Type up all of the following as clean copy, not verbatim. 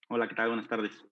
Hola, ¿qué tal? Buenas tardes.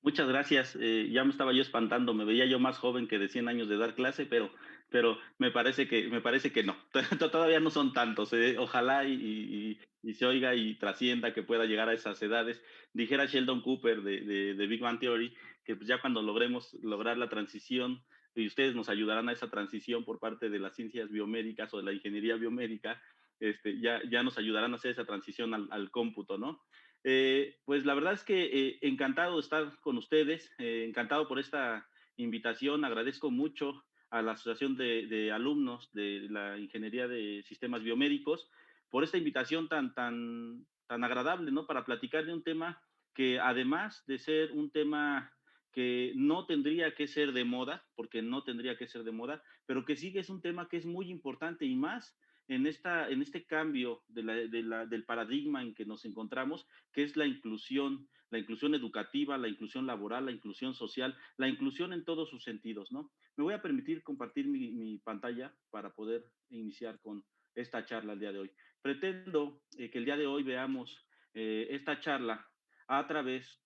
Muchas gracias. Ya me estaba yo espantando, me veía yo más joven que de 100 años de dar clase, pero me parece que no. Todavía no son tantos. Ojalá y se oiga y trascienda que pueda llegar a esas edades. Dijera Sheldon Cooper de Big Bang Theory que pues ya cuando logremos lograr la transición y ustedes nos ayudarán a esa transición por parte de las ciencias biomédicas o de la ingeniería biomédica, ya nos ayudarán a hacer esa transición al cómputo, ¿no? Pues la verdad es que encantado de estar con ustedes, encantado por esta invitación, agradezco mucho a la Asociación de Alumnos de la Ingeniería de Sistemas Biomédicos por esta invitación tan agradable, ¿no? Para platicar de un tema que además de ser un tema que no tendría que ser de moda, porque no tendría que ser de moda, pero que sí que es un tema que es muy importante y más en este cambio del paradigma en que nos encontramos, que es la inclusión educativa, la inclusión laboral, la inclusión social, la inclusión en todos sus sentidos, ¿no? Me voy a permitir compartir mi pantalla para poder iniciar con esta charla el día de hoy. Pretendo que el día de hoy veamos esta charla a través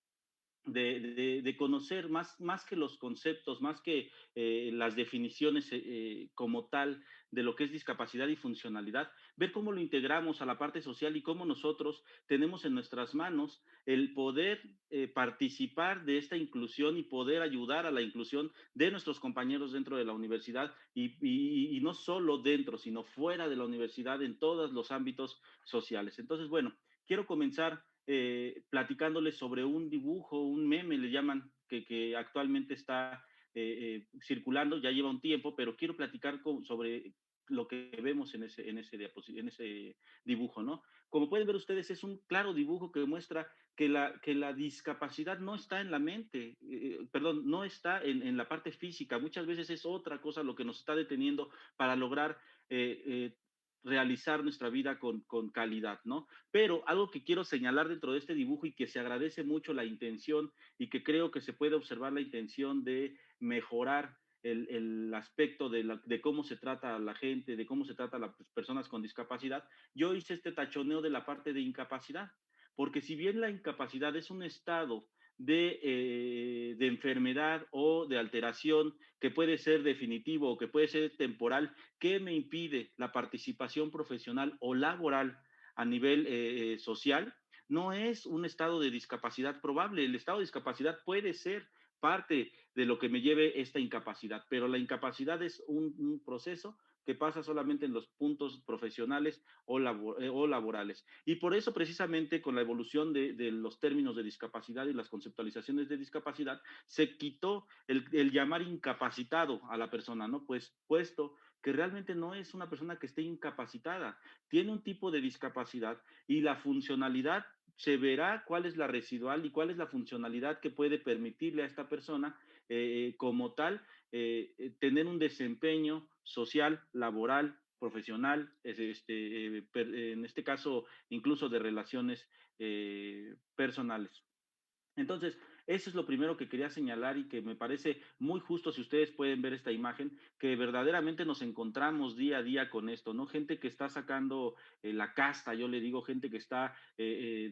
de conocer más que los conceptos, más que las definiciones como tal de lo que es discapacidad y funcionalidad, ver cómo lo integramos a la parte social y cómo nosotros tenemos en nuestras manos el poder participar de esta inclusión y poder ayudar a la inclusión de nuestros compañeros dentro de la universidad y no solo dentro, sino fuera de la universidad en todos los ámbitos sociales. Entonces, bueno, quiero comenzar platicándoles sobre un dibujo, un meme, le llaman, que actualmente está circulando, ya lleva un tiempo, pero quiero platicar sobre lo que vemos en ese dibujo, ¿no? Como pueden ver ustedes, es un claro dibujo que muestra que la discapacidad no está en la mente, perdón, no está en la parte física. Muchas veces es otra cosa lo que nos está deteniendo para lograr eh, eh, realizar nuestra vida con calidad, ¿no? Pero algo que quiero señalar dentro de este dibujo y que se agradece mucho la intención y que creo que se puede observar la intención de mejorar el aspecto de cómo se trata a la gente, de cómo se trata a las personas con discapacidad, yo hice este tachoneo de la parte de incapacidad, porque si bien la incapacidad es un estado de enfermedad o de alteración que puede ser definitivo o que puede ser temporal, ¿qué me impide la participación profesional o laboral a nivel social? No es un estado de discapacidad probable. El estado de discapacidad puede ser parte de lo que me lleve esta incapacidad, pero la incapacidad es un proceso que pasa solamente en los puntos profesionales o laborales. Y por eso precisamente con la evolución de los términos de discapacidad y las conceptualizaciones de discapacidad, se quitó el llamar incapacitado a la persona, ¿no? Pues puesto que realmente no es una persona que esté incapacitada, tiene un tipo de discapacidad y la funcionalidad se verá cuál es la residual y cuál es la funcionalidad que puede permitirle a esta persona como tal tener un desempeño social, laboral, profesional, en este caso incluso de relaciones personales. Entonces, eso es lo primero que quería señalar y que me parece muy justo si ustedes pueden ver esta imagen, que verdaderamente nos encontramos día a día con esto, ¿no? Gente que está sacando la casta, yo le digo, gente que está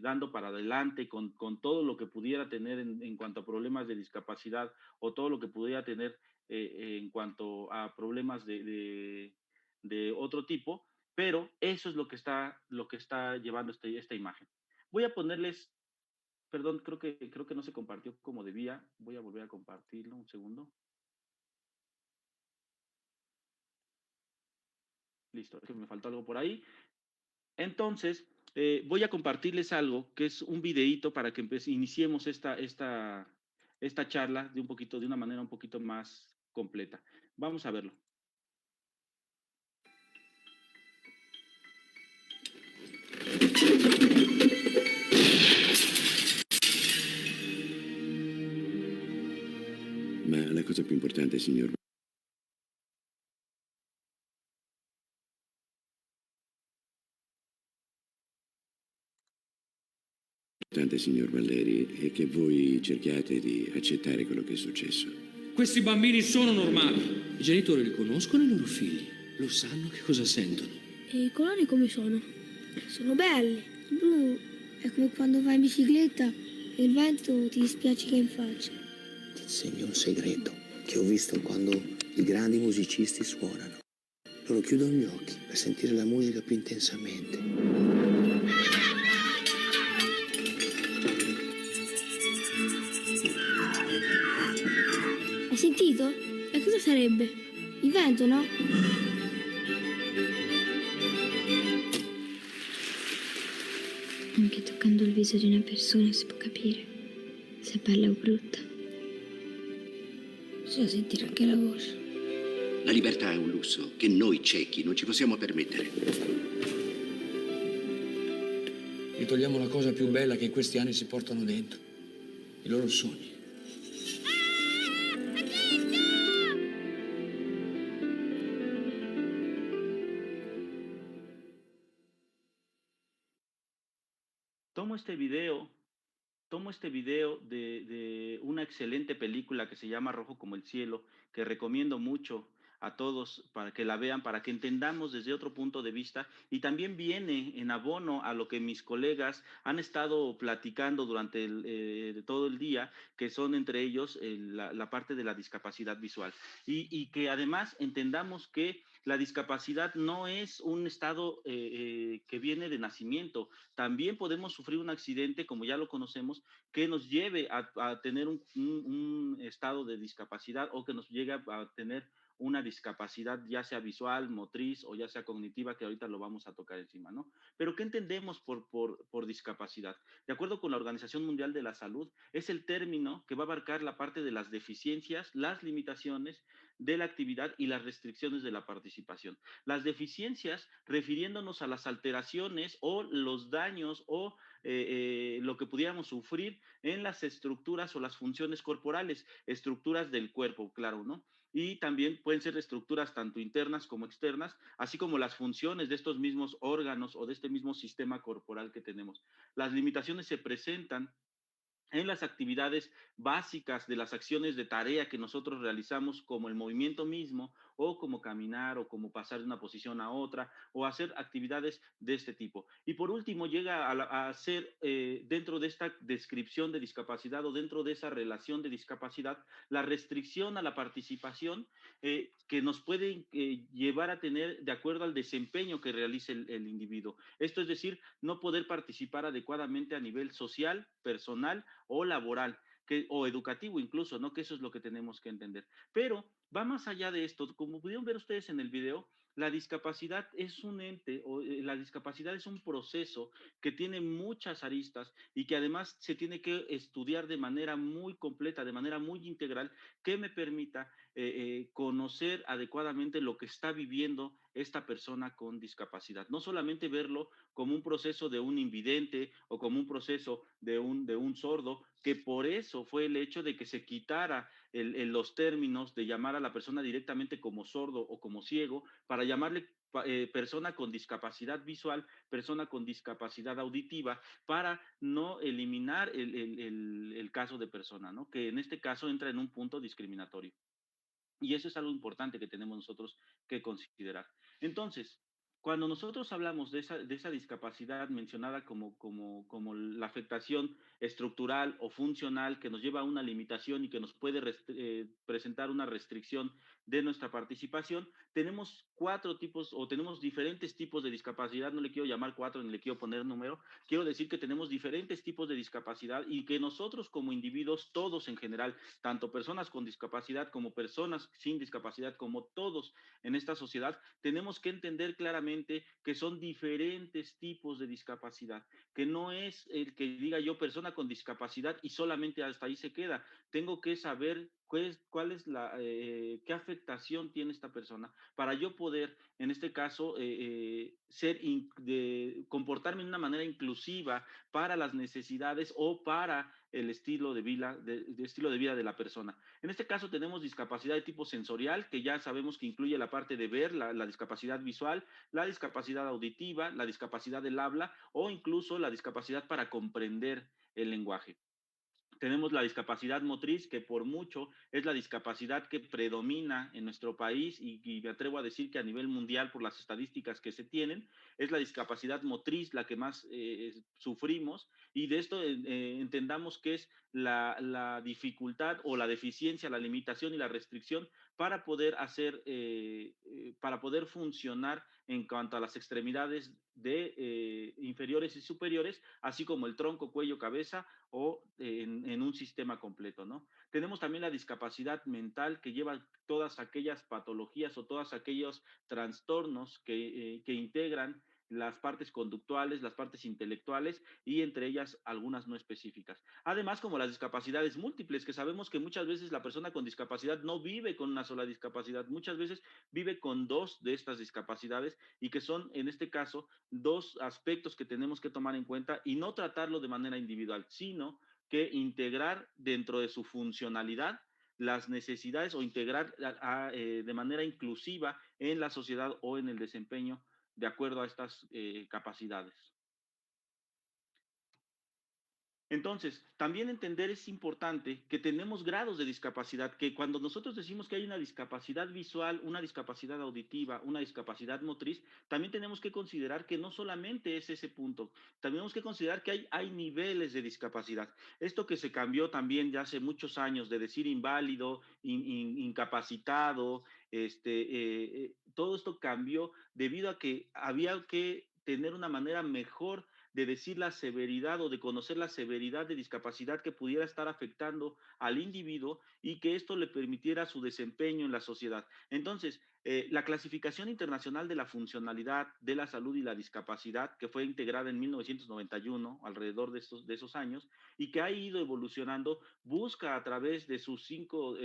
dando para adelante con todo lo que pudiera tener en cuanto a problemas de discapacidad o todo lo que pudiera tener en cuanto a problemas de otro tipo, pero eso es lo que está llevando esta imagen. Voy a ponerles. Perdón, creo que no se compartió como debía. Voy a volver a compartirlo un segundo. Listo, es que me faltó algo por ahí. Entonces, voy a compartirles algo que es un videíto para que iniciemos esta charla de una manera un poquito más completa. Vamos a verlo. Ma la cosa più importante, signor Valleri, è che voi cerchiate di accettare quello che è successo. Questi bambini sono normali. I genitori li conoscono i loro figli. Lo sanno che cosa sentono. E i colori come sono? Sono belli. Il blu è come quando vai in bicicletta e il vento ti spiaccica in faccia. Ti insegno un segreto che ho visto quando i grandi musicisti suonano. Loro chiudono gli occhi per sentire la musica più intensamente. Hai sentito? E cosa sarebbe? Il vento, no? Anche toccando il viso di una persona si può capire se è bella o brutta. Bisogna sentire anche la voce. La libertà è un lusso che noi ciechi non ci possiamo permettere. Gli togliamo la cosa più bella che in questi anni si portano dentro. I loro sogni. Tomo este video Tomo este video de una excelente película que se llama Rojo como el cielo, que recomiendo mucho a todos para que la vean, para que entendamos desde otro punto de vista y también viene en abono a lo que mis colegas han estado platicando durante todo el día, que son entre ellos la parte de la discapacidad visual y que además entendamos que la discapacidad no es un estado que viene de nacimiento. También podemos sufrir un accidente, como ya lo conocemos, que nos lleve a tener un estado de discapacidad o que nos llegue a tener una discapacidad, ya sea visual, motriz o ya sea cognitiva, que ahorita lo vamos a tocar encima, ¿no? Pero ¿qué entendemos por discapacidad? De acuerdo con la Organización Mundial de la Salud, es el término que va a abarcar la parte de las deficiencias, las limitaciones de la actividad y las restricciones de la participación. Las deficiencias refiriéndonos a las alteraciones o los daños o lo que pudiéramos sufrir en las estructuras o las funciones corporales, estructuras del cuerpo, claro, ¿no? Y también pueden ser estructuras tanto internas como externas, así como las funciones de estos mismos órganos o de este mismo sistema corporal que tenemos. Las limitaciones se presentan en las actividades básicas de las acciones de tarea que nosotros realizamos, como el movimiento mismo, o como caminar, o como pasar de una posición a otra, o hacer actividades de este tipo. Y por último, llega a ser, dentro de esta descripción de discapacidad o dentro de esa relación de discapacidad, la restricción a la participación que nos puede llevar a tener de acuerdo al desempeño que realice el individuo. Esto es decir, no poder participar adecuadamente a nivel social, personal o laboral, o educativo incluso, ¿no? Que eso es lo que tenemos que entender. Pero va más allá de esto. Como pudieron ver ustedes en el video, la discapacidad es un ente, o la discapacidad es un proceso que tiene muchas aristas y que además se tiene que estudiar de manera muy completa, de manera muy integral, que me permita conocer adecuadamente lo que está viviendo esta persona con discapacidad. No solamente verlo como un proceso de un invidente o como un proceso de un sordo, que por eso fue el hecho de que se quitara los términos de llamar a la persona directamente como sordo o como ciego, para llamarle persona con discapacidad visual, persona con discapacidad auditiva, para no eliminar el caso de persona, ¿no? Que en este caso entra en un punto discriminatorio. Y eso es algo importante que tenemos nosotros que considerar. Entonces, cuando nosotros hablamos de esa discapacidad mencionada como la afectación estructural o funcional que nos lleva a una limitación y que nos puede presentar una restricción de nuestra participación, tenemos cuatro tipos o tenemos diferentes tipos de discapacidad. No le quiero llamar cuatro ni le quiero poner número. Quiero decir que tenemos diferentes tipos de discapacidad y que nosotros como individuos, todos en general, tanto personas con discapacidad como personas sin discapacidad, como todos en esta sociedad, tenemos que entender claramente que son diferentes tipos de discapacidad, que no es el que diga yo persona con discapacidad y solamente hasta ahí se queda. Tengo que saber cuál es qué afectación tiene esta persona para yo poder, en este caso, comportarme de una manera inclusiva para las necesidades o para el estilo de vida de la persona. En este caso tenemos discapacidad de tipo sensorial, que ya sabemos que incluye la parte de ver, la discapacidad visual, la discapacidad auditiva, la discapacidad del habla o incluso la discapacidad para comprender el lenguaje. Tenemos la discapacidad motriz, que por mucho es la discapacidad que predomina en nuestro país y me atrevo a decir que a nivel mundial, por las estadísticas que se tienen, es la discapacidad motriz la que más sufrimos, y de esto entendamos que es la dificultad o la deficiencia, la limitación y la restricción para poder para poder funcionar en cuanto a las extremidades inferiores y superiores, así como el tronco, cuello, cabeza o en un sistema completo, ¿no? Tenemos también la discapacidad mental, que lleva todas aquellas patologías o todos aquellos trastornos que integran las partes conductuales, las partes intelectuales y entre ellas algunas no específicas. Además, como las discapacidades múltiples, que sabemos que muchas veces la persona con discapacidad no vive con una sola discapacidad, muchas veces vive con dos de estas discapacidades y que son, en este caso, dos aspectos que tenemos que tomar en cuenta y no tratarlo de manera individual, sino que integrar dentro de su funcionalidad las necesidades o integrar de manera inclusiva en la sociedad o en el desempeño de acuerdo a estas capacidades. Entonces, también entender es importante que tenemos grados de discapacidad, que cuando nosotros decimos que hay una discapacidad visual, una discapacidad auditiva, una discapacidad motriz, también tenemos que considerar que no solamente es ese punto, también tenemos que considerar que hay niveles de discapacidad. Esto que se cambió también ya hace muchos años de decir inválido, incapacitado, todo esto cambió debido a que había que tener una manera mejor de decir la severidad o de conocer la severidad de discapacidad que pudiera estar afectando al individuo y que esto le permitiera su desempeño en la sociedad. Entonces, La clasificación internacional de la funcionalidad de la salud y la discapacidad, que fue integrada en 1991, alrededor de esos años, y que ha ido evolucionando, busca a través de sus cinco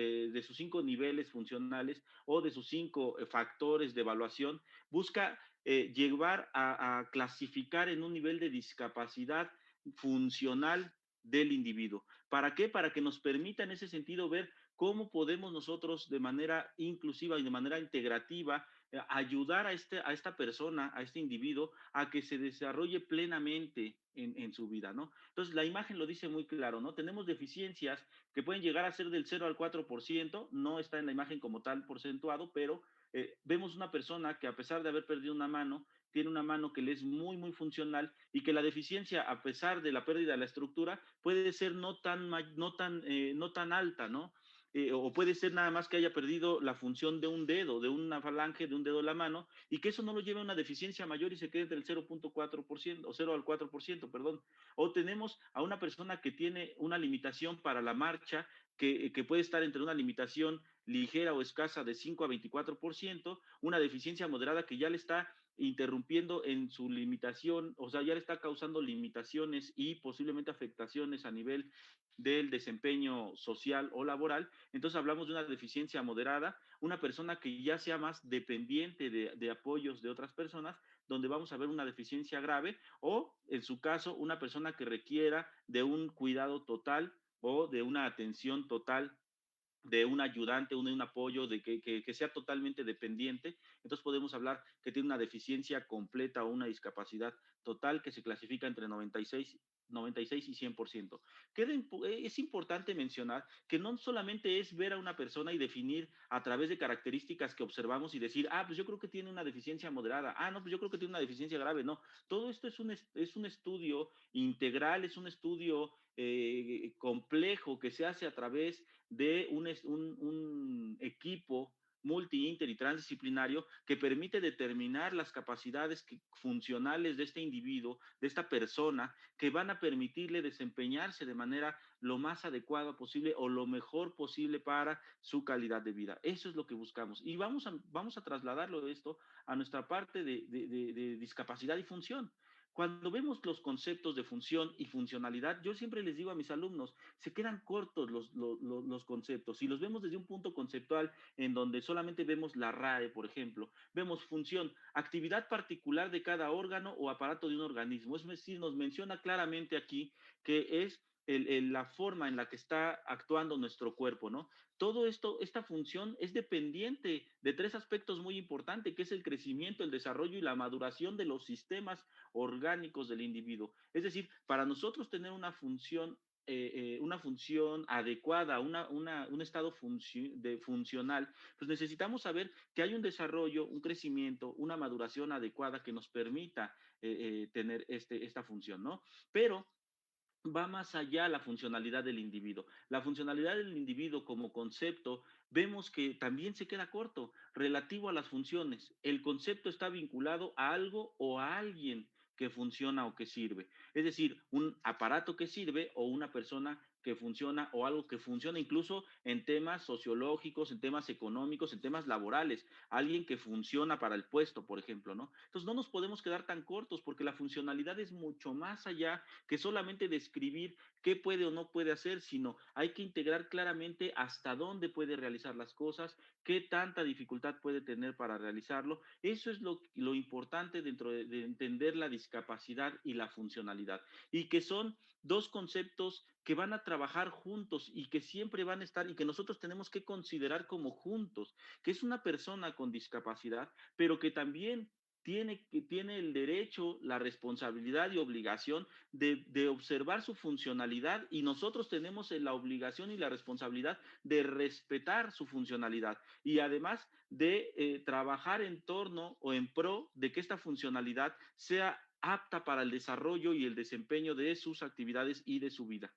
niveles funcionales o de sus cinco factores de evaluación, busca llevar a clasificar en un nivel de discapacidad funcional del individuo. ¿Para qué? Para que nos permita en ese sentido ver cómo podemos nosotros de manera inclusiva y de manera integrativa ayudar a esta persona, a este individuo, a que se desarrolle plenamente en su vida, ¿no? Entonces, la imagen lo dice muy claro, ¿no? Tenemos deficiencias que pueden llegar a ser del 0 al 4%, no está en la imagen como tal porcentuado, pero vemos una persona que a pesar de haber perdido una mano, tiene una mano que le es muy, muy funcional y que la deficiencia, a pesar de la pérdida de la estructura, puede ser no tan alta, ¿no? O puede ser nada más que haya perdido la función de un dedo, de una falange, de un dedo de la mano, y que eso no lo lleve a una deficiencia mayor y se quede entre el 0.4% o 0 al 4%, perdón. O tenemos a una persona que tiene una limitación para la marcha, que puede estar entre una limitación ligera o escasa de 5 a 24%, una deficiencia moderada que ya le está interrumpiendo en su limitación, o sea, ya le está causando limitaciones y posiblemente afectaciones a nivel del desempeño social o laboral. Entonces hablamos de una deficiencia moderada, una persona que ya sea más dependiente de apoyos de otras personas, donde vamos a ver una deficiencia grave, o en su caso, una persona que requiera de un cuidado total o de una atención total de un ayudante, un apoyo, que sea totalmente dependiente. Entonces podemos hablar que tiene una deficiencia completa o una discapacidad total que se clasifica entre 96 y 100%. Es importante mencionar que no solamente es ver a una persona y definir a través de características que observamos y decir, ah, pues yo creo que tiene una deficiencia moderada, ah, no, pues yo creo que tiene una deficiencia grave. No, todo esto es un estudio integral, es un estudio complejo que se hace a través de un equipo multi, inter y transdisciplinario que permite determinar las capacidades funcionales de este individuo, de esta persona, que van a permitirle desempeñarse de manera lo más adecuada posible o lo mejor posible para su calidad de vida. Eso es lo que buscamos. Y vamos a trasladarlo esto a nuestra parte de discapacidad y función. Cuando vemos los conceptos de función y funcionalidad, yo siempre les digo a mis alumnos, se quedan cortos los conceptos. Si los vemos desde un punto conceptual en donde solamente vemos la RAE, por ejemplo, vemos función, actividad particular de cada órgano o aparato de un organismo. Es decir, nos menciona claramente aquí que es la forma en la que está actuando nuestro cuerpo, ¿no? Todo esto, esta función es dependiente de tres aspectos muy importantes, que es el crecimiento, el desarrollo y la maduración de los sistemas orgánicos del individuo. Es decir, para nosotros tener una función adecuada, un estado funcional, pues necesitamos saber que hay un desarrollo, un crecimiento, una maduración adecuada que nos permita tener esta función, ¿no? Pero va más allá la funcionalidad del individuo. La funcionalidad del individuo como concepto, vemos que también se queda corto relativo a las funciones. El concepto está vinculado a algo o a alguien que funciona o que sirve. Es decir, un aparato que sirve o una persona que funciona o algo que funciona incluso en temas sociológicos, en temas económicos, en temas laborales. Alguien que funciona para el puesto, por ejemplo, ¿no? Entonces no nos podemos quedar tan cortos porque la funcionalidad es mucho más allá que solamente describir qué puede o no puede hacer, sino hay que integrar claramente hasta dónde puede realizar las cosas, qué tanta dificultad puede tener para realizarlo. Eso es lo importante dentro de entender la discapacidad y la funcionalidad, y que son dos conceptos que van a trabajar juntos y que siempre van a estar y que nosotros tenemos que considerar como juntos, que es una persona con discapacidad, pero que también tiene el derecho, la responsabilidad y obligación de observar su funcionalidad, y nosotros tenemos la obligación y la responsabilidad de respetar su funcionalidad y además de trabajar en torno o en pro de que esta funcionalidad sea apta para el desarrollo y el desempeño de sus actividades y de su vida.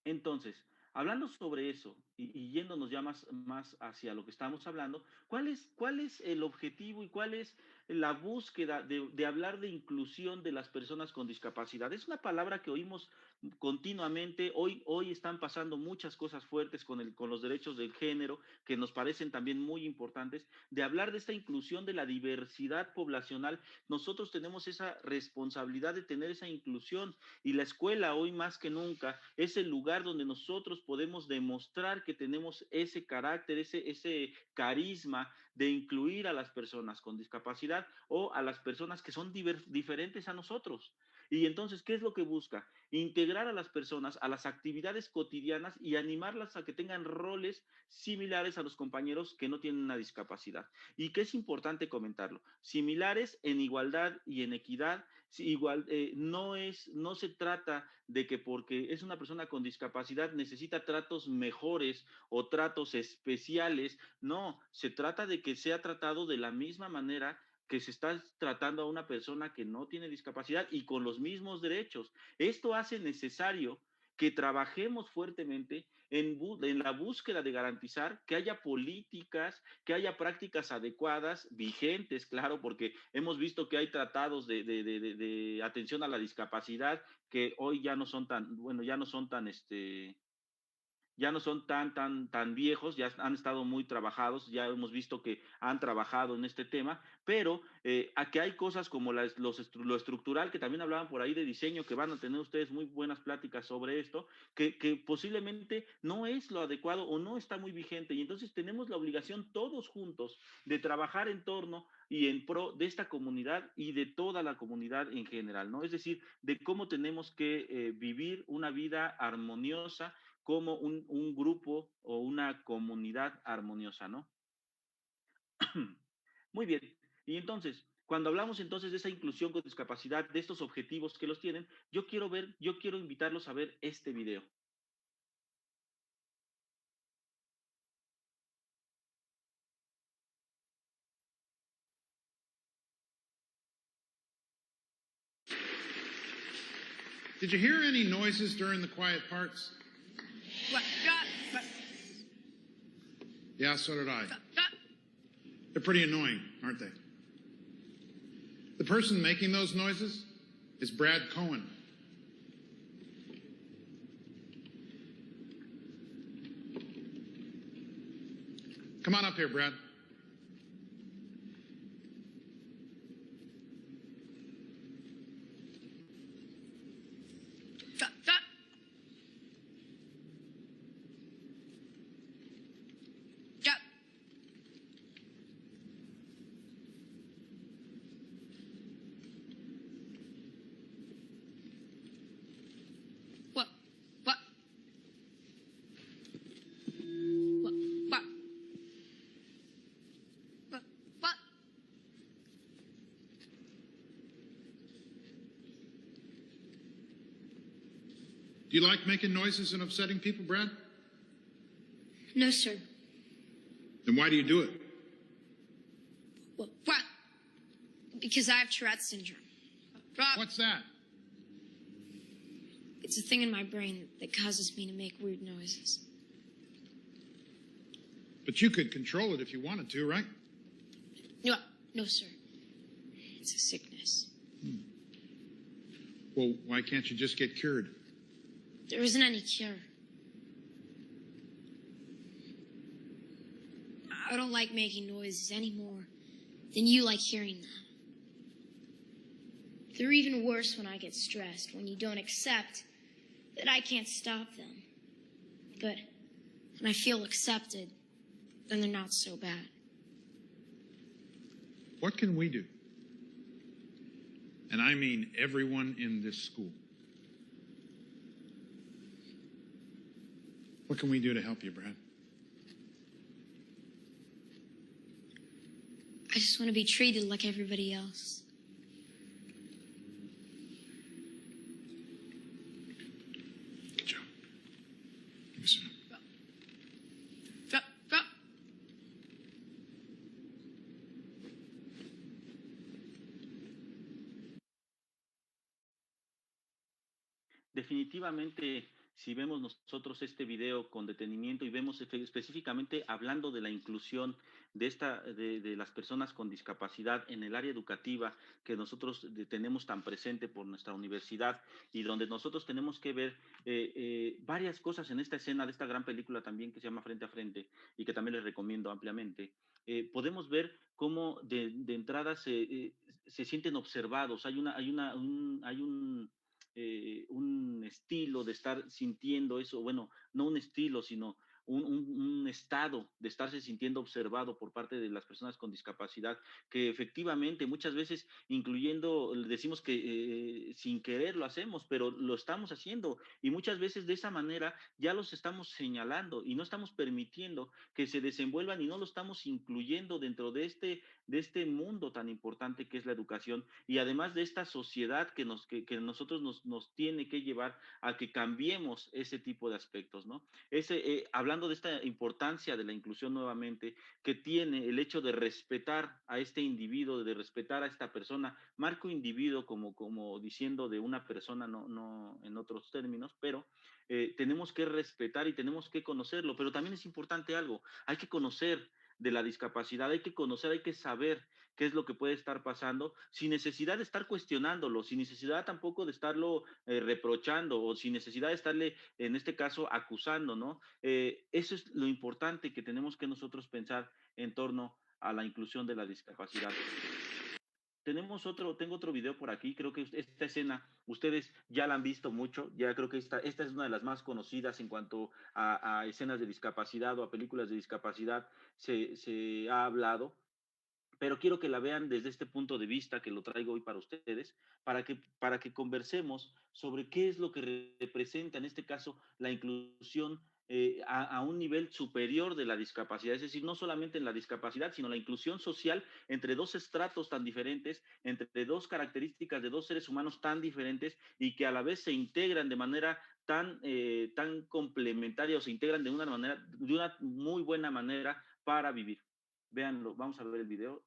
Entonces, hablando sobre eso y yéndonos ya más hacia lo que estamos hablando, cuál es el objetivo y cuál es la búsqueda de hablar de inclusión de las personas con discapacidad? Es una palabra que oímos continuamente. Hoy están pasando muchas cosas fuertes con los derechos del género, que nos parecen también muy importantes, de hablar de esta inclusión de la diversidad poblacional. Nosotros tenemos esa responsabilidad de tener esa inclusión, y la escuela hoy más que nunca es el lugar donde nosotros podemos demostrar que tenemos ese carácter, ese carisma de incluir a las personas con discapacidad o a las personas que son diferentes a nosotros. Y entonces, ¿qué es lo que busca? Integrar a las personas a las actividades cotidianas y animarlas a que tengan roles similares a los compañeros que no tienen una discapacidad. Y que es importante comentarlo, similares en igualdad y en equidad. Igual, no se trata de que porque es una persona con discapacidad necesita tratos mejores o tratos especiales. No, se trata de que sea tratado de la misma manera que se está tratando a una persona que no tiene discapacidad y con los mismos derechos. Esto hace necesario que trabajemos fuertemente en la búsqueda de garantizar que haya políticas, que haya prácticas adecuadas, vigentes, claro, porque hemos visto que hay tratados de atención a la discapacidad que hoy ya no son tan, bueno, ya no son tan viejos, ya han estado muy trabajados, ya hemos visto que han trabajado en este tema, pero aquí hay cosas como lo estructural, que también hablaban por ahí de diseño, que van a tener ustedes muy buenas pláticas sobre esto, que posiblemente no es lo adecuado o no está muy vigente, y entonces tenemos la obligación todos juntos de trabajar en torno y en pro de esta comunidad y de toda la comunidad en general, ¿no? Es decir, de cómo tenemos que vivir una vida armoniosa como un grupo o una comunidad armoniosa, ¿no? Muy bien. Y entonces, cuando hablamos entonces de esa inclusión con discapacidad, de estos objetivos que los tienen, yo quiero invitarlos a ver este video. Did you hear any noises during the quiet parts? What? Yeah, so did I. They're pretty annoying, aren't they? The person making those noises is Brad Cohen. Come on up here, Brad. Do you like making noises and upsetting people, Brad? No, sir. Then why do you do it? What? Because I have Tourette's syndrome. What's that? It's a thing in my brain that causes me to make weird noises. But you could control it if you wanted to, right? No, sir. It's a sickness. Well, why can't you just get cured? There isn't any cure. I don't like making noises any more than you like hearing them. They're even worse when I get stressed, when you don't accept that I can't stop them. But when I feel accepted, then they're not so bad. What can we do? And I mean everyone in this school. What can we do to help you, Brad? I just want to be treated like everybody else. Good job. Give me some. Definitivamente si vemos nosotros este video con detenimiento y vemos específicamente hablando de la inclusión de las personas con discapacidad en el área educativa que nosotros tenemos tan presente por nuestra universidad y donde nosotros tenemos que ver varias cosas en esta escena de esta gran película también que se llama Frente a Frente y que también les recomiendo ampliamente. Podemos ver cómo de entrada se sienten observados, hay un estilo de estar sintiendo eso, bueno, no un estilo, sino un estado de estarse sintiendo observado por parte de las personas con discapacidad, que efectivamente muchas veces, incluyendo, decimos que sin querer lo hacemos, pero lo estamos haciendo y muchas veces de esa manera ya los estamos señalando y no estamos permitiendo que se desenvuelvan y no lo estamos incluyendo dentro de este mundo tan importante que es la educación y además de esta sociedad que nosotros nos tiene que llevar a que cambiemos ese tipo de aspectos, ¿no? Hablando de esta importancia de la inclusión nuevamente, que tiene el hecho de respetar a este individuo, de respetar a esta persona, marco individuo como diciendo de una persona, no en otros términos, pero tenemos que respetar y tenemos que conocerlo, pero también es importante algo, hay que conocer de la discapacidad, hay que conocer, hay que saber qué es lo que puede estar pasando, sin necesidad de estar cuestionándolo, sin necesidad tampoco de estarlo reprochando o sin necesidad de estarle, en este caso, acusando, ¿no? Eso es lo importante que tenemos que nosotros pensar en torno a la inclusión de la discapacidad. Tengo otro video por aquí, creo que esta escena ustedes ya la han visto mucho, ya creo que esta es una de las más conocidas en cuanto a escenas de discapacidad o a películas de discapacidad se ha hablado, pero quiero que la vean desde este punto de vista que lo traigo hoy para ustedes, para que conversemos sobre qué es lo que representa en este caso la inclusión a un nivel superior de la discapacidad, es decir, no solamente en la discapacidad, sino la inclusión social entre dos estratos tan diferentes, entre dos características de dos seres humanos tan diferentes y que a la vez se integran de manera tan complementaria o se integran de una muy buena manera para vivir. Véanlo, vamos a ver el video.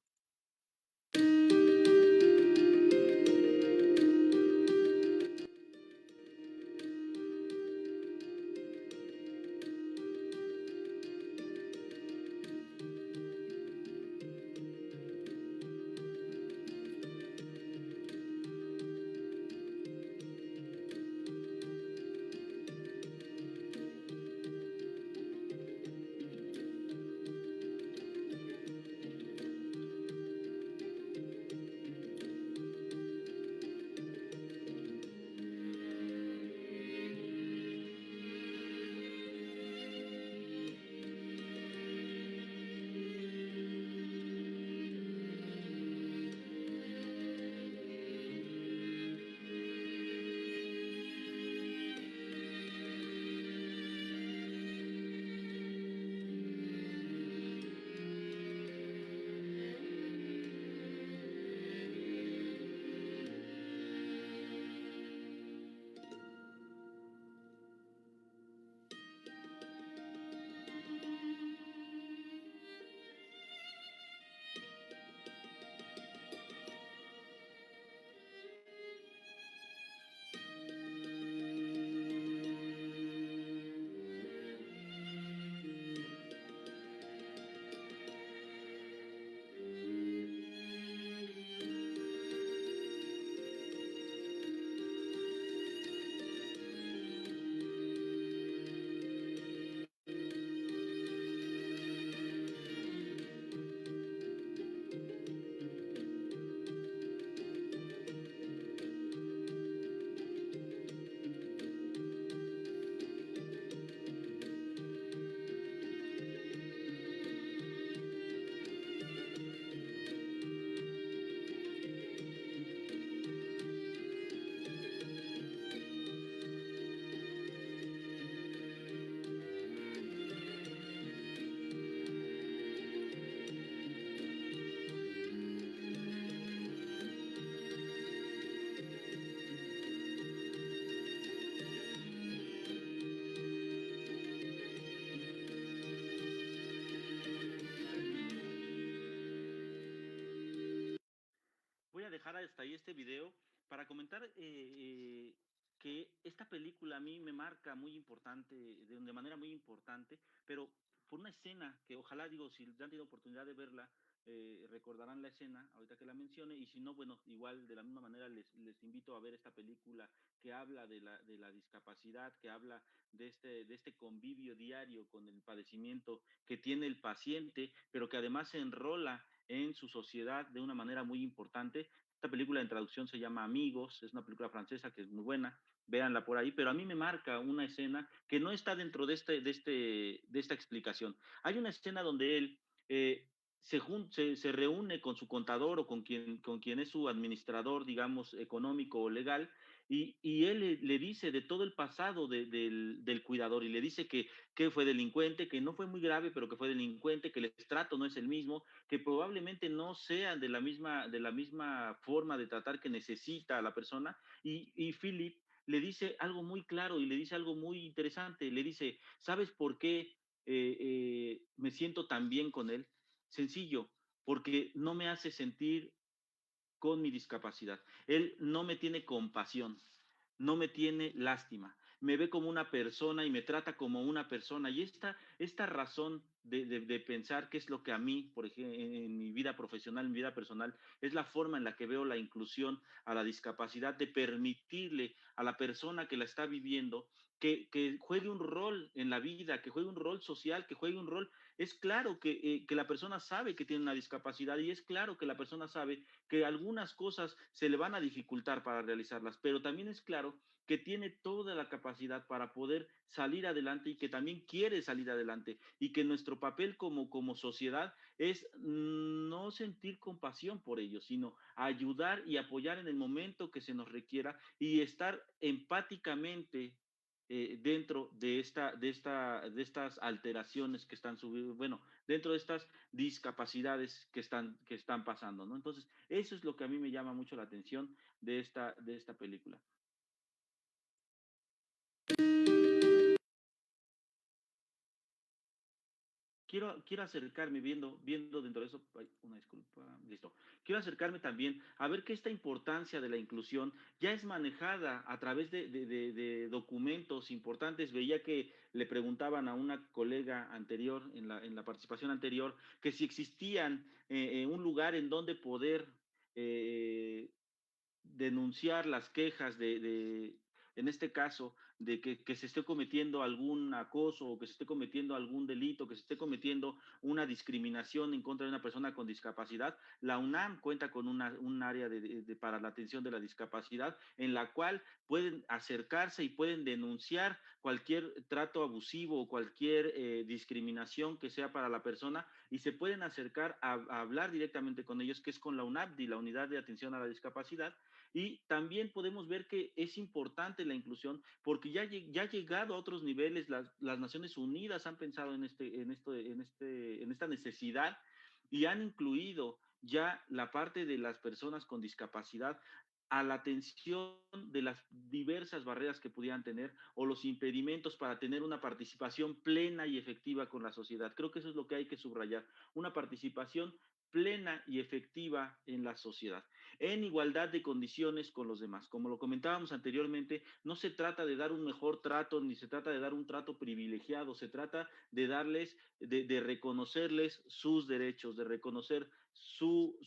Voy a dejar hasta ahí este video para comentar que esta película a mí me marca muy importante, de manera muy importante, pero por una escena que ojalá, digo, si ya han tenido oportunidad de verla, recordarán la escena, ahorita que la mencione, y si no, bueno, igual de la misma manera les invito a ver esta película que habla de la discapacidad, que habla de este convivio diario con el padecimiento que tiene el paciente, pero que además se enrola en su sociedad de una manera muy importante. Esta película en traducción se llama Amigos, es una película francesa que es muy buena, véanla por ahí, pero a mí me marca una escena que no está dentro de esta explicación. Hay una escena donde él se reúne con su contador o con quien es su administrador, digamos, económico o legal, y él le dice de todo el pasado del cuidador y le dice que fue delincuente, que no fue muy grave, pero que fue delincuente, que el estrato no es el mismo, que probablemente no sean de la misma forma de tratar que necesita a la persona. Y Philip le dice algo muy claro y le dice algo muy interesante. Le dice, ¿sabes por qué me siento tan bien con él? Sencillo, porque no me hace sentir con mi discapacidad. Él no me tiene compasión, no me tiene lástima, me ve como una persona y me trata como una persona. Y esta razón de pensar qué es lo que a mí, por ejemplo, en mi vida profesional, en mi vida personal, es la forma en la que veo la inclusión a la discapacidad, de permitirle a la persona que la está viviendo que juegue un rol en la vida, que juegue un rol social, que juegue un rol. Es claro que la persona sabe que tiene una discapacidad y es claro que la persona sabe que algunas cosas se le van a dificultar para realizarlas, pero también es claro que tiene toda la capacidad para poder salir adelante y que también quiere salir adelante y que nuestro papel como sociedad es no sentir compasión por ellos, sino ayudar y apoyar en el momento que se nos requiera y estar empáticamente dentro de estas alteraciones que están subiendo, bueno, dentro de estas discapacidades que están pasando, ¿no? Entonces, eso es lo que a mí me llama mucho la atención de esta película. Quiero acercarme, viendo dentro de eso, ay, una disculpa, listo. Quiero acercarme también a ver que esta importancia de la inclusión ya es manejada a través de documentos importantes. Veía que le preguntaban a una colega anterior, en la participación anterior, que si existían un lugar en donde poder eh, denunciar las quejas en este caso, de que se esté cometiendo algún acoso o que se esté cometiendo algún delito, que se esté cometiendo una discriminación en contra de una persona con discapacidad. La UNAM cuenta con un área para la atención de la discapacidad en la cual pueden acercarse y pueden denunciar cualquier trato abusivo o cualquier discriminación que sea para la persona y se pueden acercar a hablar directamente con ellos, que es con la UNAPDI, la Unidad de Atención a la Discapacidad. Y también podemos ver que es importante la inclusión porque ya ha llegado a otros niveles. Las Naciones Unidas han pensado en esta necesidad y han incluido ya la parte de las personas con discapacidad a la atención de las diversas barreras que pudieran tener o los impedimentos para tener una participación plena y efectiva con la sociedad. Creo que eso es lo que hay que subrayar, una participación plena y efectiva en la sociedad, en igualdad de condiciones con los demás. Como lo comentábamos anteriormente, no se trata de dar un mejor trato, ni se trata de dar un trato privilegiado, se trata de darles, de reconocerles sus derechos, de reconocer sus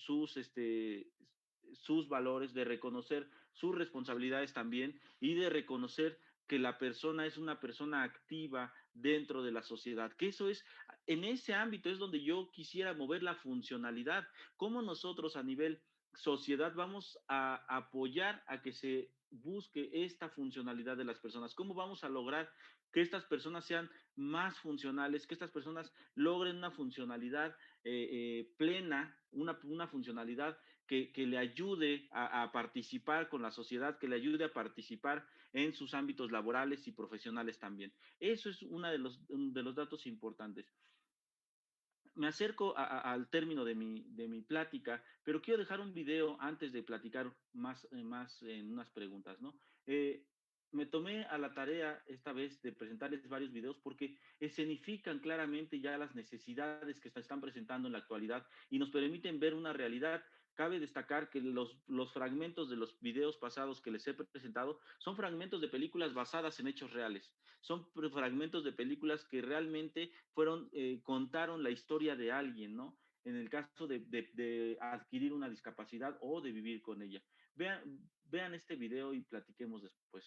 valores, de reconocer sus responsabilidades también y de reconocer que la persona es una persona activa dentro de la sociedad, que eso es, en ese ámbito es donde yo quisiera mover la funcionalidad, cómo nosotros a nivel sociedad vamos a apoyar a que se busque esta funcionalidad de las personas, cómo vamos a lograr que estas personas sean más funcionales, que estas personas logren una funcionalidad plena, una funcionalidad que le ayude a participar con la sociedad, que le ayude a participar en sus ámbitos laborales y profesionales también. Eso es uno de los datos importantes. Me acerco al término de mi plática, pero quiero dejar un video antes de platicar más en unas preguntas, ¿no? me tomé a la tarea esta vez de presentarles varios videos porque escenifican claramente ya las necesidades que se están presentando en la actualidad y nos permiten ver una realidad. Cabe destacar que los fragmentos de los videos pasados que les he presentado son fragmentos de películas basadas en hechos reales. Son fragmentos de películas que realmente contaron la historia de alguien, ¿no? En el caso de adquirir una discapacidad o de vivir con ella. Vean este video y platiquemos después.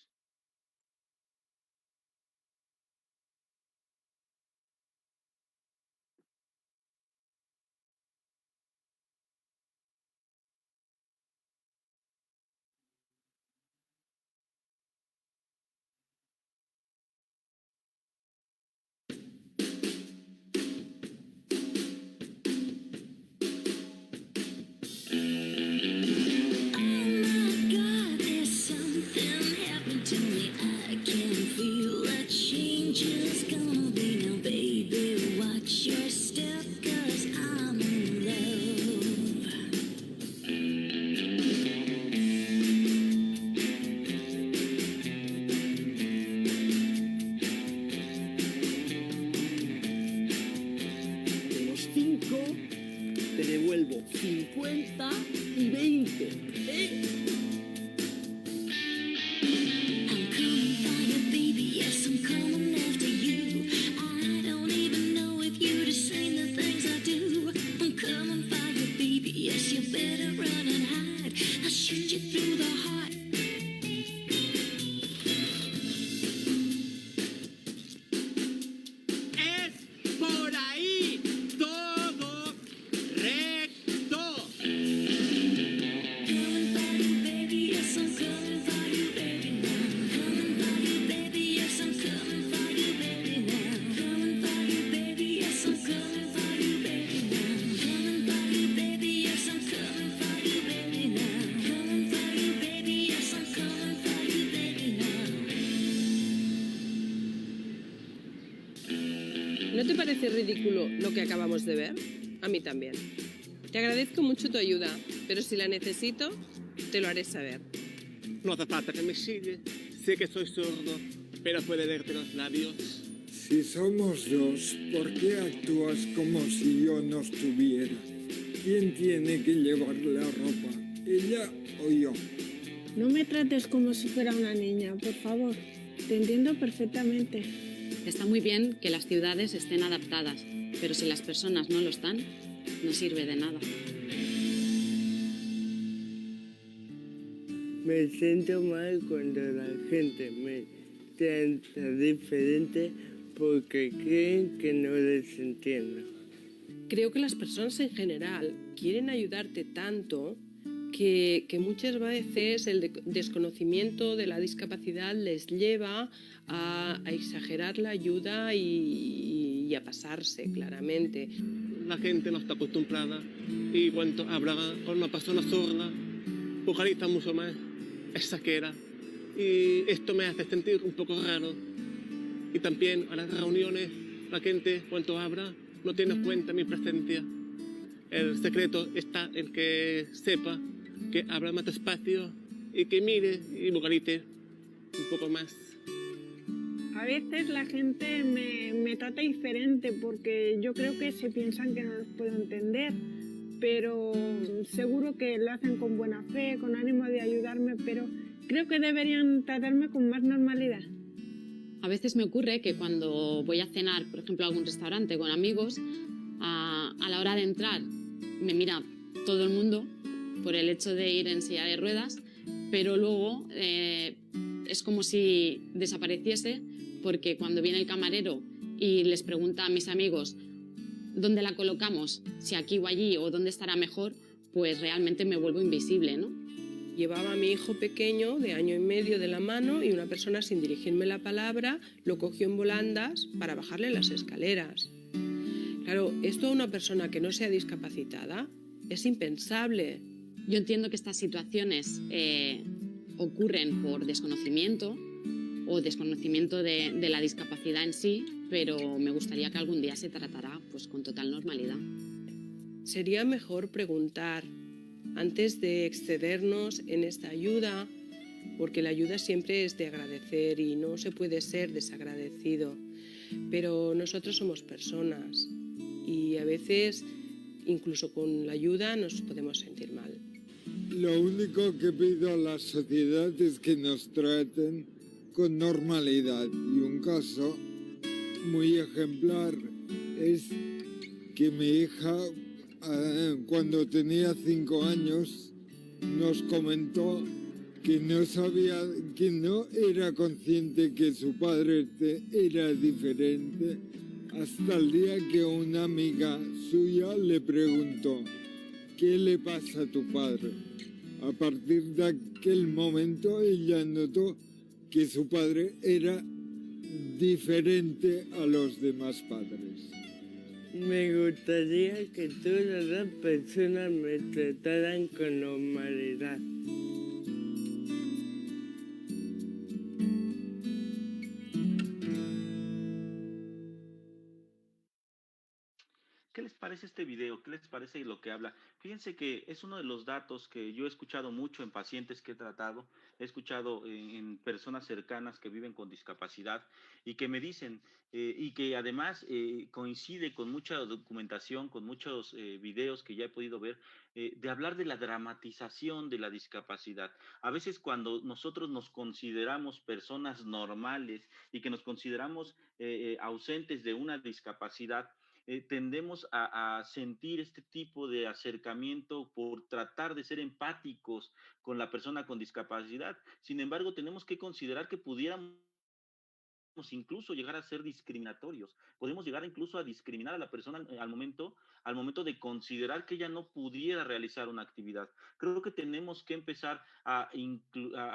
De los 5, te devuelvo 50 y 20. ¿Eh? Es por ahí, todo recto. ¿No te parece ridículo lo que acabamos de ver? A mí también. Te agradezco mucho tu ayuda, pero si la necesito, te lo haré saber. No hace falta que me sigue. Sé que soy sordo, pero puede leerte los labios. Si somos dos, ¿por qué actúas como si yo no estuviera? ¿Quién tiene que llevar la ropa? ¿Ella o yo? No me trates como si fuera una niña, por favor. Te entiendo perfectamente. Está muy bien que las ciudades estén adaptadas, pero si las personas no lo están, no sirve de nada. Me siento mal cuando la gente me trata diferente porque creen que no les entiendo. Creo que las personas en general quieren ayudarte tanto que muchas veces el desconocimiento de la discapacidad les lleva a exagerar la ayuda y a pasarse, claramente. La gente no está acostumbrada y cuando habla con una persona sorda, vocaliza mucho más, exagera. Y esto me hace sentir un poco raro. Y también a las reuniones, la gente cuando habla no tiene en cuenta mi presencia. El secreto está en que sepa que habla más despacio y que mire y vocalice un poco más. A veces la gente me trata diferente porque yo creo que se piensan que no los puedo entender, pero seguro que lo hacen con buena fe, con ánimo de ayudarme, pero creo que deberían tratarme con más normalidad. A veces me ocurre que cuando voy a cenar, por ejemplo, a algún restaurante con amigos, a la hora de entrar me mira todo el mundo por el hecho de ir en silla de ruedas, pero luego es como si desapareciese, porque cuando viene el camarero y les pregunta a mis amigos dónde la colocamos, si aquí o allí o dónde estará mejor, pues realmente me vuelvo invisible, ¿no? Llevaba a mi hijo pequeño de 1 año y medio de la mano y una persona sin dirigirme la palabra lo cogió en volandas para bajarle las escaleras. Claro, esto a una persona que no sea discapacitada es impensable. Yo entiendo que estas situaciones ocurren por desconocimiento o desconocimiento de la discapacidad en sí, pero me gustaría que algún día se tratara pues, con total normalidad. Sería mejor preguntar, antes de excedernos en esta ayuda, porque la ayuda siempre es de agradecer y no se puede ser desagradecido. Pero nosotros somos personas y a veces, incluso con la ayuda, nos podemos sentir mal. Lo único que pido a la sociedad es que nos traten con normalidad. Y un caso muy ejemplar es que mi hija, cuando tenía 5 años, nos comentó que no era consciente que su padre era diferente, hasta el día que una amiga suya le preguntó: ¿qué le pasa a tu padre? A partir de aquel momento ella notó que su padre era diferente a los demás padres. Me gustaría que todas las personas me trataran con normalidad. ¿Qué les parece este video? ¿Qué les parece lo que habla? Fíjense que es uno de los datos que yo he escuchado mucho en pacientes que he tratado, he escuchado en personas cercanas que viven con discapacidad y que me dicen, y que además coincide con mucha documentación, con muchos videos que ya he podido ver, de hablar de la dramatización de la discapacidad. A veces cuando nosotros nos consideramos personas normales y que nos consideramos ausentes de una discapacidad, tendemos a sentir este tipo de acercamiento por tratar de ser empáticos con la persona con discapacidad. Sin embargo, tenemos que considerar que pudiéramos incluso llegar a ser discriminatorios. Podemos llegar incluso a discriminar a la persona al momento de considerar que ella no pudiera realizar una actividad. Creo que tenemos que empezar a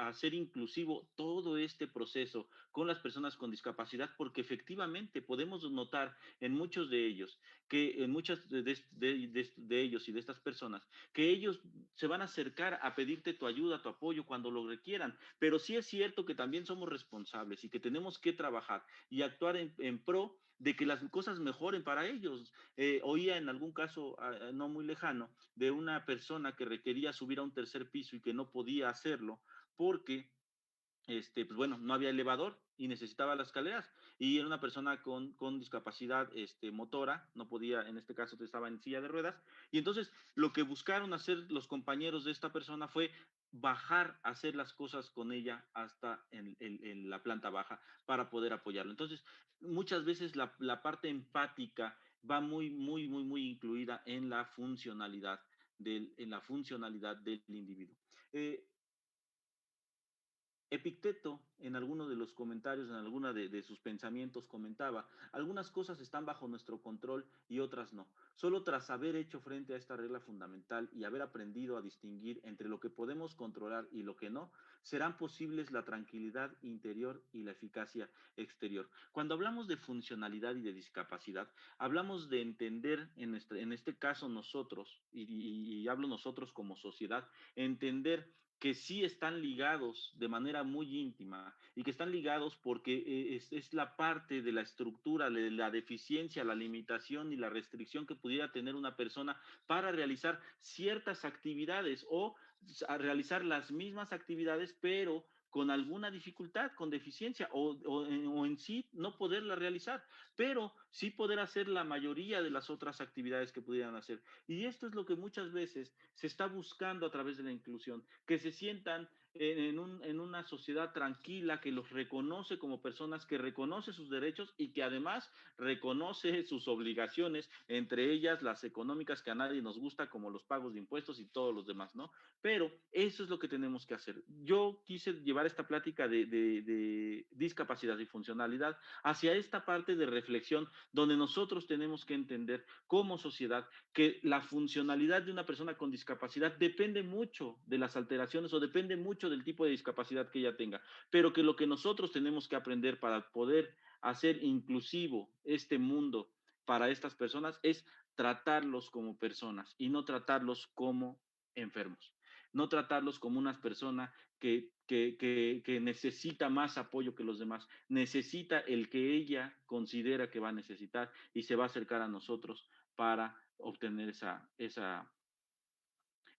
hacer inclusivo todo este proceso con las personas con discapacidad, porque efectivamente podemos notar en muchos de ellos, que en muchas de ellos y de estas personas, que ellos se van a acercar a pedirte tu ayuda, tu apoyo cuando lo requieran, pero sí es cierto que también somos responsables y que tenemos que trabajar y actuar en pro de que las cosas mejoren para ellos. Oía en algún caso no muy lejano de una persona que requería subir a un tercer piso y que no podía hacerlo porque pues bueno, no había elevador y necesitaba las escaleras, y era una persona con discapacidad motora, no podía, en este caso estaba en silla de ruedas, y entonces lo que buscaron hacer los compañeros de esta persona fue bajar a hacer las cosas con ella hasta en la planta baja para poder apoyarlo. Entonces, muchas veces la parte empática va muy incluida en la funcionalidad del individuo. Epicteto, en alguno de los comentarios, en alguna de sus pensamientos, comentaba: algunas cosas están bajo nuestro control y otras no. Solo tras haber hecho frente a esta regla fundamental y haber aprendido a distinguir entre lo que podemos controlar y lo que no, serán posibles la tranquilidad interior y la eficacia exterior. Cuando hablamos de funcionalidad y de discapacidad, hablamos de entender, en este caso nosotros, y hablo nosotros como sociedad, entender que sí están ligados de manera muy íntima y que están ligados porque es la parte de la estructura, de la deficiencia, la limitación y la restricción que pudiera tener una persona para realizar ciertas actividades o a realizar las mismas actividades, pero con alguna dificultad, con deficiencia o en sí no poderla realizar, pero sí poder hacer la mayoría de las otras actividades que pudieran hacer. Y esto es lo que muchas veces se está buscando a través de la inclusión, que se sientan en una sociedad tranquila que los reconoce como personas, que reconoce sus derechos y que además reconoce sus obligaciones, entre ellas las económicas que a nadie nos gusta, como los pagos de impuestos y todos los demás, ¿no? Pero eso es lo que tenemos que hacer. Yo quise llevar esta plática de discapacidad y funcionalidad hacia esta parte de reflexión donde nosotros tenemos que entender como sociedad que la funcionalidad de una persona con discapacidad depende mucho de las alteraciones o depende mucho del tipo de discapacidad que ella tenga, pero que lo que nosotros tenemos que aprender para poder hacer inclusivo este mundo para estas personas es tratarlos como personas y no tratarlos como enfermos, no tratarlos como unas personas que necesita más apoyo que los demás, necesita el que ella considera que va a necesitar y se va a acercar a nosotros para obtener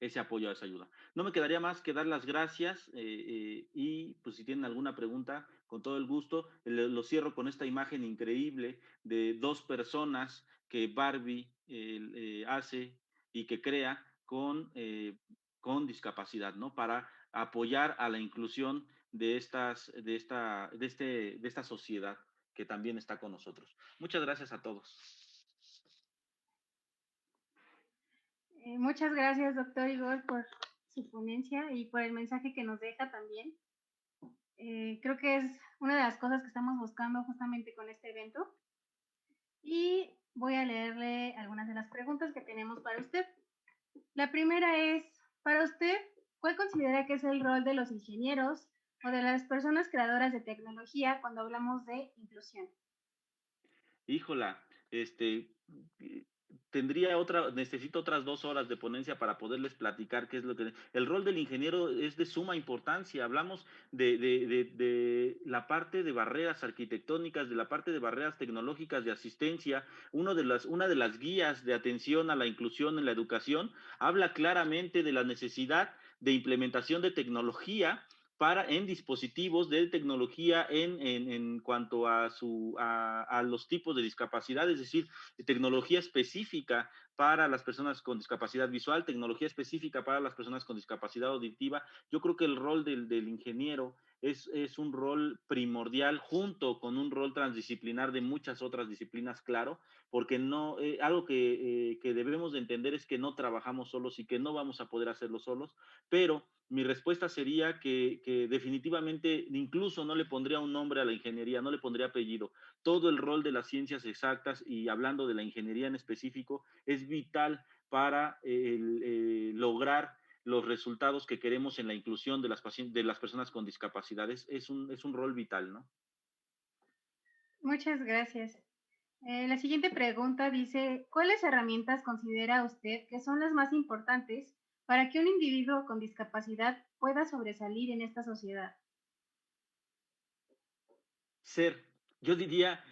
ese apoyo, esa ayuda. No me quedaría más que dar las gracias y pues si tienen alguna pregunta, con todo el gusto, lo cierro con esta imagen increíble de dos personas que Barbie hace y que crea con discapacidad, ¿no? Para apoyar a la inclusión de esta sociedad que también está con nosotros. Muchas gracias a todos. Muchas gracias, doctor Igor, por su ponencia y por el mensaje que nos deja también. Creo que es una de las cosas que estamos buscando justamente con este evento. Y voy a leerle algunas de las preguntas que tenemos para usted. La primera es, para usted, ¿cuál considera que es el rol de los ingenieros o de las personas creadoras de tecnología cuando hablamos de inclusión? Híjola, necesito otras 2 horas de ponencia para poderles platicar qué es lo que... El rol del ingeniero es de suma importancia. Hablamos de la parte de barreras arquitectónicas, de la parte de barreras tecnológicas de asistencia. Una de las guías de atención a la inclusión en la educación habla claramente de la necesidad de implementación de tecnología en dispositivos de tecnología en cuanto a los tipos de discapacidad, es decir, tecnología específica para las personas con discapacidad visual, tecnología específica para las personas con discapacidad auditiva. Yo creo que el rol del ingeniero es un rol primordial junto con un rol transdisciplinar de muchas otras disciplinas, claro, porque no, algo que debemos de entender es que no trabajamos solos y que no vamos a poder hacerlo solos, pero mi respuesta sería que definitivamente incluso no le pondría un nombre a la ingeniería, no le pondría apellido. Todo el rol de las ciencias exactas y hablando de la ingeniería en específico es vital para lograr los resultados que queremos en la inclusión de las personas con discapacidades. Es un rol vital, ¿no? Muchas gracias. La siguiente pregunta dice, ¿cuáles herramientas considera usted que son las más importantes para que un individuo con discapacidad pueda sobresalir en esta sociedad? Ser. Yo diría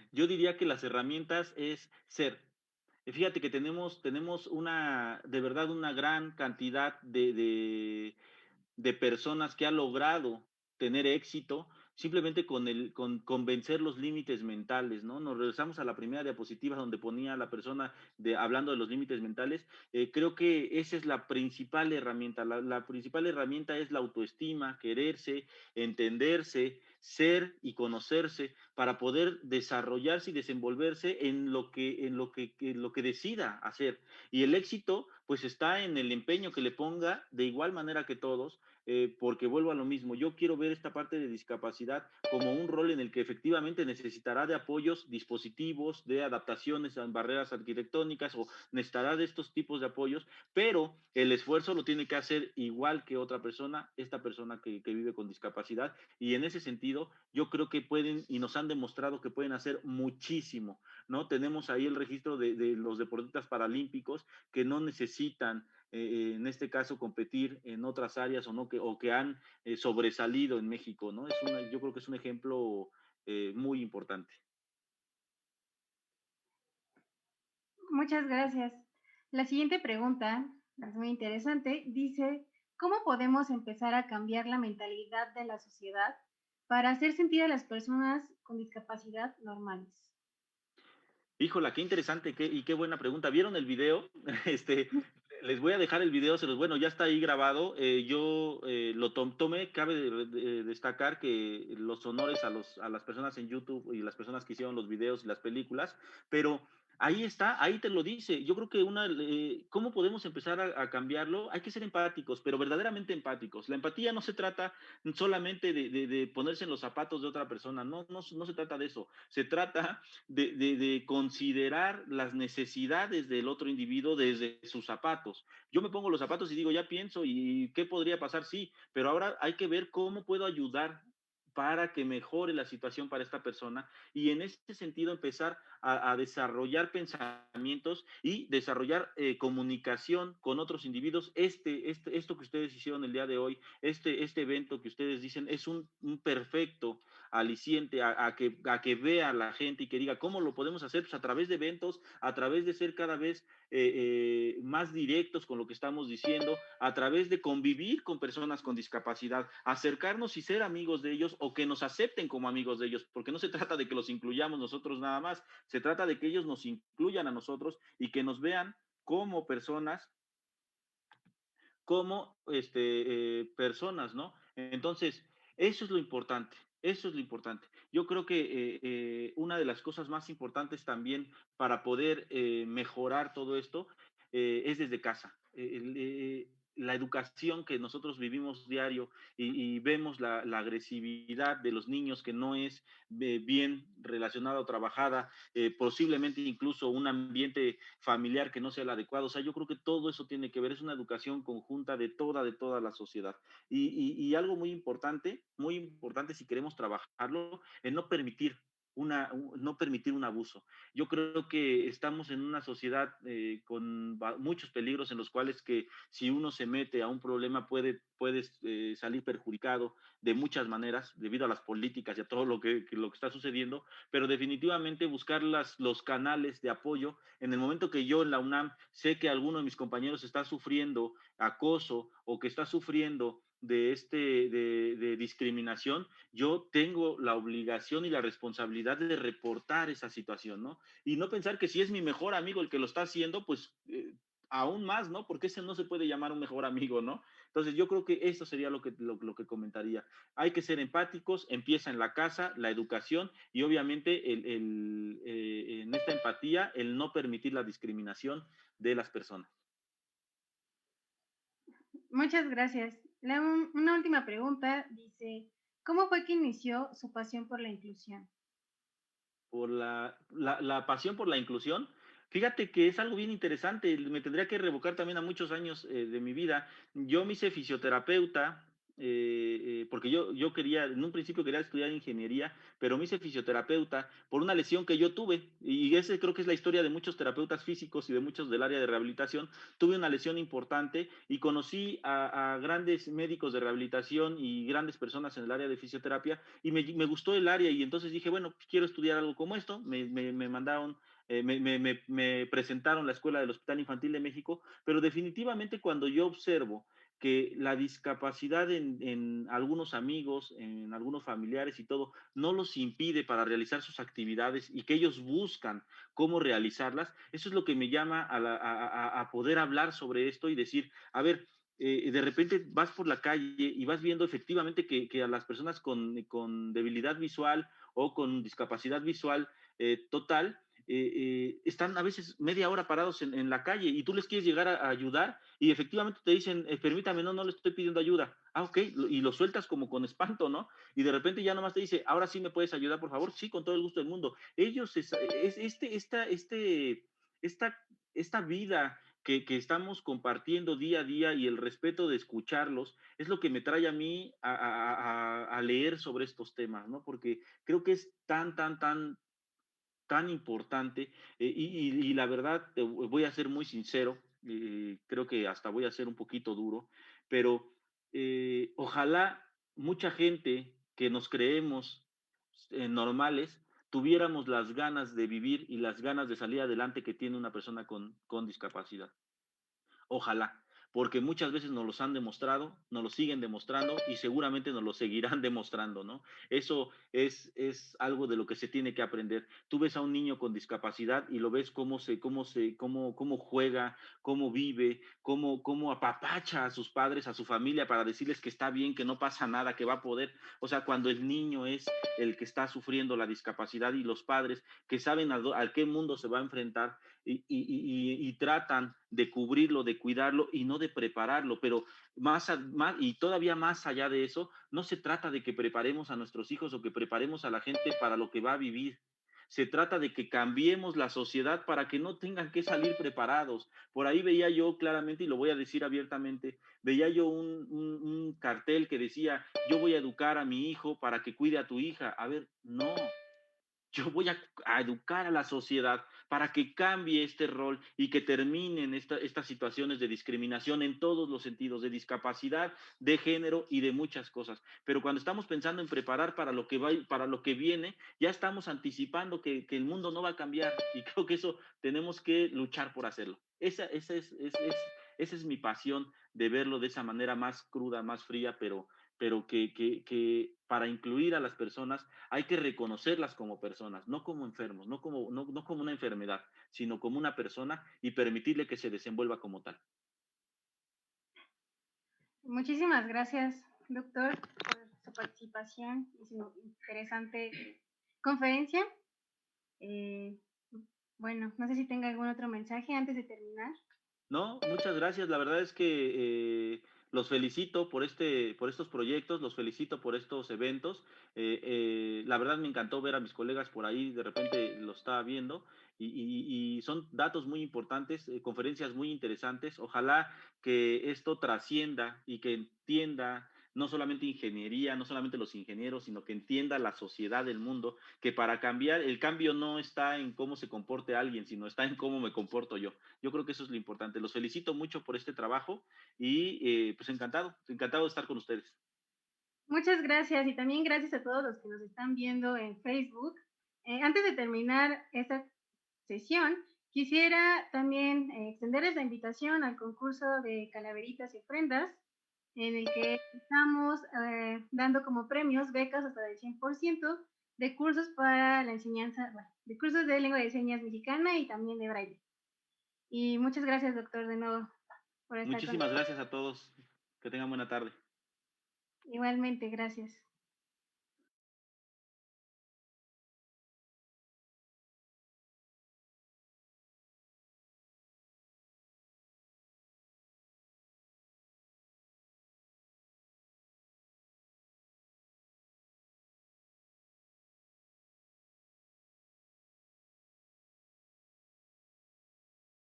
que las herramientas es ser. Fíjate que tenemos de verdad una gran cantidad de personas que ha logrado tener éxito simplemente con vencer los límites mentales, ¿no? Nos regresamos a la primera diapositiva donde ponía la persona hablando de los límites mentales. Creo que esa es la principal herramienta. La principal herramienta es la autoestima, quererse, entenderse, ser y conocerse para poder desarrollarse y desenvolverse en lo que decida hacer. Y el éxito, pues está en el empeño que le ponga de igual manera que todos, porque vuelvo a lo mismo, yo quiero ver esta parte de discapacidad como un rol en el que efectivamente necesitará de apoyos, dispositivos, de adaptaciones a barreras arquitectónicas o necesitará de estos tipos de apoyos, pero el esfuerzo lo tiene que hacer igual que otra persona, esta persona que vive con discapacidad, y en ese sentido yo creo que pueden y nos han demostrado que pueden hacer muchísimo, ¿no? Tenemos ahí el registro de los deportistas paralímpicos que no necesitan en este caso competir en otras áreas o que han sobresalido en México, ¿no? Yo creo que es un ejemplo muy importante. Muchas gracias. La siguiente pregunta es muy interesante. Dice, ¿cómo podemos empezar a cambiar la mentalidad de la sociedad para hacer sentir a las personas con discapacidad normales? Híjola, qué interesante y qué buena pregunta. ¿Vieron el video? Les voy a dejar el video, bueno, ya está ahí grabado. Yo lo tomé, cabe destacar que los honores a las personas en YouTube y las personas que hicieron los videos y las películas, pero ahí está, ahí te lo dice. Yo creo que ¿cómo podemos empezar a cambiarlo? Hay que ser empáticos, pero verdaderamente empáticos. La empatía no se trata solamente de ponerse en los zapatos de otra persona, no se trata de eso. Se trata de considerar las necesidades del otro individuo desde sus zapatos. Yo me pongo los zapatos y digo, ya pienso, ¿y qué podría pasar? Sí, pero ahora hay que ver cómo puedo ayudar para que mejore la situación para esta persona y en este sentido empezar a desarrollar pensamientos y desarrollar comunicación con otros individuos. Esto que ustedes hicieron el día de hoy, este evento que ustedes dicen es un perfecto aliciente a que vea la gente y que diga cómo lo podemos hacer, pues a través de eventos, a través de ser cada vez más directos con lo que estamos diciendo, a través de convivir con personas con discapacidad, acercarnos y ser amigos de ellos o que nos acepten como amigos de ellos, porque no se trata de que los incluyamos nosotros nada más, se trata de que ellos nos incluyan a nosotros y que nos vean como personas, personas, ¿no? Entonces, eso es lo importante, eso es lo importante. Yo creo que una de las cosas más importantes también para poder mejorar todo esto es desde casa. La educación que nosotros vivimos diario y vemos la agresividad de los niños que no es bien relacionada o trabajada, posiblemente incluso un ambiente familiar que no sea el adecuado. O sea, yo creo que todo eso tiene que ver, es una educación conjunta de toda la sociedad. Y algo muy importante si queremos trabajarlo, es no permitir un abuso. Yo creo que estamos en una sociedad con muchos peligros en los cuales que si uno se mete a un problema puede salir perjudicado de muchas maneras debido a las políticas y a todo lo que está sucediendo, pero definitivamente buscar los canales de apoyo. En el momento que yo en la UNAM sé que alguno de mis compañeros está sufriendo acoso o que está sufriendo de discriminación, yo tengo la obligación y la responsabilidad de reportar esa situación, ¿no? Y no pensar que si es mi mejor amigo el que lo está haciendo, pues aún más, ¿no? Porque ese no se puede llamar un mejor amigo, ¿no? Entonces yo creo que eso sería lo que comentaría. Hay que ser empáticos, empieza en la casa, la educación y obviamente en esta empatía el no permitir la discriminación de las personas. Muchas gracias. Una última pregunta dice, ¿cómo fue que inició su pasión por la inclusión? Por la pasión por la inclusión. Fíjate que es algo bien interesante, me tendría que revocar también a muchos años de mi vida. Yo me hice fisioterapeuta, porque yo quería, en un principio quería estudiar ingeniería, pero me hice fisioterapeuta por una lesión que yo tuve, y ese creo que es la historia de muchos terapeutas físicos y de muchos del área de rehabilitación. Tuve una lesión importante y conocí a grandes médicos de rehabilitación y grandes personas en el área de fisioterapia, y me gustó el área, y entonces dije, bueno, quiero estudiar algo como esto. Me mandaron, me presentaron la escuela del Hospital Infantil de México, pero definitivamente cuando yo observo que la discapacidad en algunos amigos, en algunos familiares y todo, no los impide para realizar sus actividades y que ellos buscan cómo realizarlas, eso es lo que me llama a poder hablar sobre esto y decir, a ver, de repente vas por la calle y vas viendo efectivamente que a las personas con debilidad visual o con discapacidad visual total, están a veces media hora parados en la calle y tú les quieres llegar a ayudar y efectivamente te dicen, permítame, no le estoy pidiendo ayuda. Ah, ok, y lo sueltas como con espanto, ¿no? Y de repente ya nomás te dice, ahora sí me puedes ayudar, por favor. Sí, con todo el gusto del mundo. Ellos, esta vida que estamos compartiendo día a día y el respeto de escucharlos es lo que me trae a mí a leer sobre estos temas, ¿no? Porque creo que es tan importante y la verdad, te voy a ser muy sincero, creo que hasta voy a ser un poquito duro, pero ojalá mucha gente que nos creemos normales tuviéramos las ganas de vivir y las ganas de salir adelante que tiene una persona con discapacidad. Ojalá, porque muchas veces nos los han demostrado, nos lo siguen demostrando y seguramente nos lo seguirán demostrando, ¿no? Eso es algo de lo que se tiene que aprender. Tú ves a un niño con discapacidad y lo ves cómo juega, cómo vive, cómo apapacha a sus padres, a su familia para decirles que está bien, que no pasa nada, que va a poder. O sea, cuando el niño es el que está sufriendo la discapacidad y los padres que saben a qué mundo se va a enfrentar y tratan de cubrirlo, de cuidarlo y no de prepararlo, pero y todavía más allá de eso, no se trata de que preparemos a nuestros hijos o que preparemos a la gente para lo que va a vivir. Se trata de que cambiemos la sociedad para que no tengan que salir preparados. Por ahí veía yo claramente, y lo voy a decir abiertamente, veía yo un cartel que decía, yo voy a educar a mi hijo para que cuide a tu hija. A ver, no, yo voy a educar a la sociedad para que cambie este rol y que terminen estas situaciones de discriminación en todos los sentidos, de discapacidad, de género y de muchas cosas. Pero cuando estamos pensando en preparar para lo que para lo que viene, ya estamos anticipando que el mundo no va a cambiar y creo que eso tenemos que luchar por hacerlo. esa es mi pasión de verlo de esa manera más cruda, más fría, pero que para incluir a las personas hay que reconocerlas como personas, no como enfermos, no como una enfermedad, sino como una persona y permitirle que se desenvuelva como tal. Muchísimas gracias, doctor, por su participación y su interesante conferencia. Bueno, no sé si tenga algún otro mensaje antes de terminar. No, muchas gracias. La verdad es que los felicito por estos proyectos, los felicito por estos eventos. La verdad me encantó ver a mis colegas por ahí, de repente lo estaba viendo y son datos muy importantes, conferencias muy interesantes. Ojalá que esto trascienda y que entienda no solamente ingeniería, no solamente los ingenieros, sino que entienda la sociedad del mundo, que para cambiar, el cambio no está en cómo se comporte alguien, sino está en cómo me comporto yo. Yo creo que eso es lo importante. Los felicito mucho por este trabajo y pues encantado de estar con ustedes. Muchas gracias y también gracias a todos los que nos están viendo en Facebook. Antes de terminar esta sesión, quisiera también extenderles la invitación al concurso de calaveritas y ofrendas, en el que estamos dando como premios becas hasta del 100% de cursos para la enseñanza, bueno, de cursos de lengua de señas mexicana y también de braille. Y muchas gracias, doctor, de nuevo por estar con Muchísimas nosotros. gracias a todos. Que tengan buena tarde. Igualmente, gracias.